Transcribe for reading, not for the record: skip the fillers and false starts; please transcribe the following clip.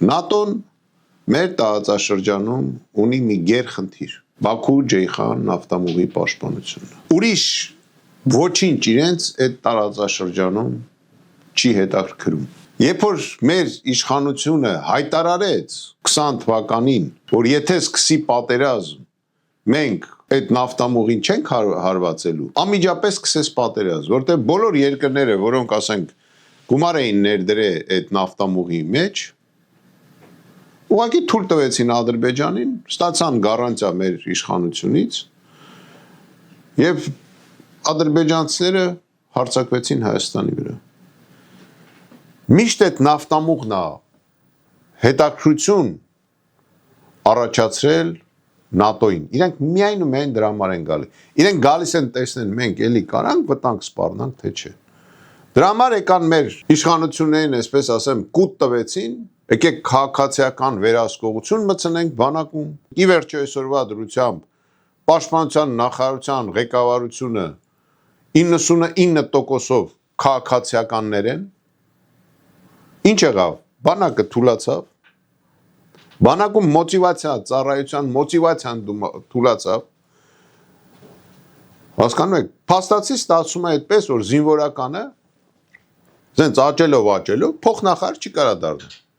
ՆԱՏՕ-ն մեր տարածաշրջանում ունի մի գերխնդիր՝ Բաքու-Ջեյխան նավթամուղի պաշտպանությունը։ Ուրիշ ոչինչ իրենց այդ տարածաշրջանում չի հետաքրքրում։ Երբ որ մեր իշխանությունը հայտարարեց 20 թվականին, որ եթե սկսի պատերազմ, մենք այդ նավթամուղին չենք հարվածելու, անմիջապես սկսեց պատերազմ, որտեղ բոլոր երկրները, որոնք ասենք գումար էին ներդրել այդ նավթամուղի մեջ, ուղղակի թույլ տվեցին Ադրբեջանին, ստացան գառանտիա մեր իշխանությունից եւ ադրբեջանցիները հարձակվեցին Հայաստանի վրա։ Միշտ այդ նավթամուղն է հետաքրություն առաջացրել ՆԱՏՕ-ին։ Իրենք միայն ու միայն դրա համար են գալի։ Իրենք գալիս են տեսնեն մենք էլի կարանք վտանգ սպառնանք, թե չէ։ Դրա համար եկան մեր իշխանություններին, այսպես ասեմ, կուտ տվեցին, եկեք քաղաքացիական վերահսկողություն մտցնենք բանակում։ Ի վերջո այսօրվա դրությամբ Պաշտպանության նախարարության ղեկավարությունը 99%-ով քաղաքացիականներ են։ Ինչ եղավ, բանակը թուլացավ, բանակում մոտիվացիա, ծառայության մոտիվացիան թուլացավ, հասկանում եք, փաստացի ստացվում է այդպես, որ զինվորականը զենց աճելով, փոխնախարար չի կարա դառնալ։